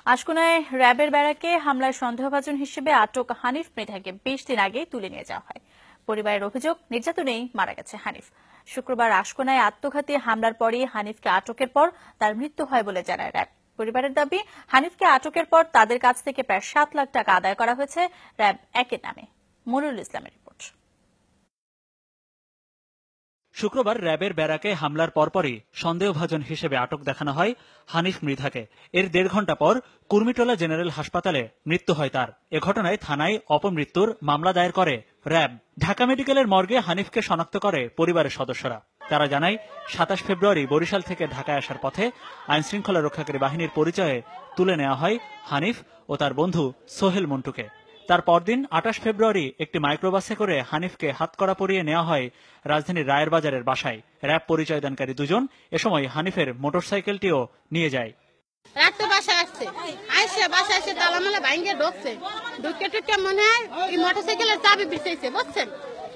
আশকোনায় র্যাবের ব্যারাকে হামলায় সন্দেহভাজন হিসেবে আটক হানিফ মৃধাকে 20 দিন আগে তুলে নিয়ে যাওয়া হয়। পরিবারের অভিযোগ, নির্যাতনেই মারা গেছে হানিফ। শুক্রবার আশকোনায় আত্মঘাতী হামলার পরই হানিফকে আটকের পর তার মৃত্যু হয় বলে জানায় র্যাব। পরিবারের দাবি, হানিফকে আটকের পর তাদের কাছ থেকে প্রায় 7 লাখ টাকা আদায় করা হয়েছে র্যাব 1-এর নামে। মনিরুল ইসলামের রিপোর্ট। শুক্রবার র্যাবের ব্যারাকে হামলার পরপরই সন্দেহভাজন হিসেবে আটক দেখানো হয় হানিফ মৃধাকে। এর 1.5 ঘণ্টা পর কুর্মিটোলা জেনারেল হাসপাতালে মৃত্যু হয় তার। এ ঘটনায় থানায় অপমৃত্যুর মামলা দায়ের করে র্যাব। ঢাকা মেডিকেলের মর্গে হানিফকে শনাক্ত করে পরিবারের সদস্যরা। তারা জানায়, 27 ফেব্রুয়ারি বরিশাল থেকে ঢাকায় আসার পথে আইনশৃঙ্খলা রক্ষাকারী বাহিনীর পরিচয়ে তুলে নেওয়া হয় হানিফ ও তার বন্ধু সোহেল মন্টুকে। তার পরদিন 28 ফেব্রুয়ারি একটি মাইক্রোবাসে করে হানিফকে হাতকড়া পরিয়ে নেওয়া হয় রাজধানীর রায়ের বাজারের বাসায়। র্যাব পরিচয়দানকারী দুজন এ সময় হানিফের মোটরসাইকেলটিও নিয়ে যায়। রাতে বাসায় আসছে, বাসায় এসে তালামালা ভাঙিয়ে ঢুকছে, ঢুকে টুকে মনে হয় এই মোটরসাইকেলের চাবি বিছাইছে, বুঝছেন?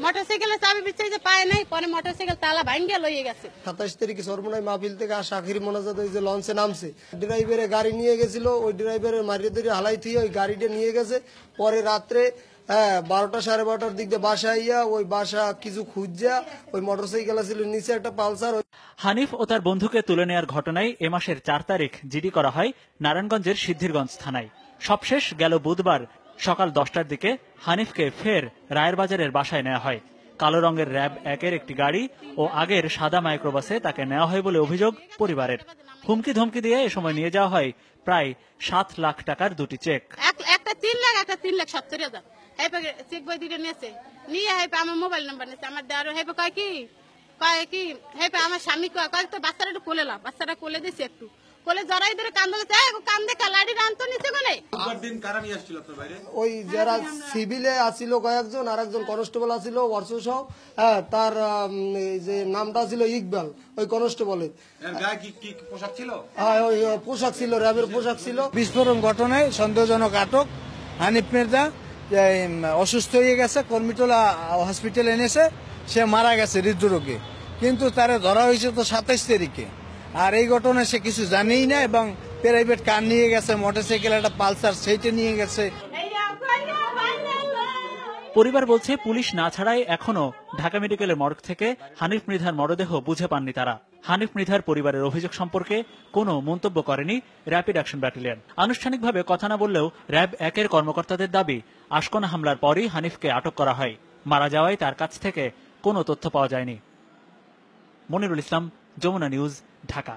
মোটরসাইকেলের চাবি বিছাইছে, পায় নাই, পরে মোটরসাইকেল তালা ভাঙিয়ে লইয়ে গেছে। 27 তারিখে সরমনাই মাহফিল থেকে আসা আখিরি মোনাজাত ওই যে লঞ্চে নামছে, ড্রাইভারে গাড়ি নিয়ে গেছিল, ওই ড্রাইভারের মারিয়ে ধরে হালাই থিয়ে ওই গাড়িটা নিয়ে গেছে। পরে রাত্রে 12টা 12:30টার দিক দিয়ে বাসা আইয়া ওই বাসা কিছু খুঁজা ওই মোটরসাইকেল ছিল নিচে একটা পালসার। হানিফ ও তার বন্ধুকে তুলে নেওয়ার ঘটনায় এ মাসের 4 তারিখ জিডি করা হয় নারায়ণগঞ্জের সিদ্ধিরগঞ্জ থানায়। সবশেষ গেল বুধবার সকাল 10টার দিকে হানিফকে ফের রায়ের বাজারের বাসায় নেওয়া হয়। কালো রঙের র্যাব 1-এর একটি গাড়ি ও আগের সাদা মাইক্রোবাসে তাকে নেওয়া হয় বলে অভিযোগ পরিবারের। হুমকি ধমকি দিয়ে এ সময় নিয়ে যাওয়া হয় প্রায় 7 লাখ টাকার 2টি চেক। একটা 3 লাখ, একটা 3,70,000। চেক বই দিতে নিয়েছে, নিয়ে আমার মোবাইল নাম্বার নিয়েছে। আমার দেওয়ার কয় কি আমার স্বামী কয় তো বাচ্চাটা একটু কোলে লাভ, বাচ্চাটা কোলে দিয়েছে, একটু কোলে জড়াই ধরে কান্দে কালাড়ি রান্ত নিচে বলে। ওই যারা সিভিলে আসছিল কয়েকজন, আর একজন কনস্টেবল আসছিল অর্থ সহ, তার যে নামটা ছিল ইকবাল, ওই কনস্টেবলের ওই পোশাক ছিল, র্যাবের পোশাক ছিল। বিস্ফোরণ ঘটনায় সন্দেহজনক আটক হানিফ মির্জা অসুস্থ হয়ে গেছে, কর্মীটোলা হসপিটালে এনেছে, সে মারা গেছে হৃদরোগে। কিন্তু তারে ধরা হয়েছে তো 27 তারিখে। আর এই ঘটনায় সে কিছু জানেই না এবং প্রাইভেট কার নিয়ে গেছে, মোটরসাইকেল একটা পালসার সেইটা নিয়ে গেছে। পরিবার বলছে, পুলিশ না ছাড়াই এখনো ঢাকা মেডিকেলের মর্গ থেকে হানিফ মৃধার মরদেহ বুঝে পাননি তারা। হানিফ মৃধার পরিবারের অভিযোগ সম্পর্কে কোনো মন্তব্য করেনি র্যাপিড অ্যাকশন ব্যাটালিয়ন। আনুষ্ঠানিকভাবে কথা না বললেও র্যাব 1-এর কর্মকর্তাদের দাবি, আশকোনা হামলার পরই হানিফকে আটক করা হয়। মারা যাওয়ায় তার কাছ থেকে কোনো তথ্য পাওয়া যায়নি। মনিরুল ইসলাম, যমুনা নিউজ, ঢাকা।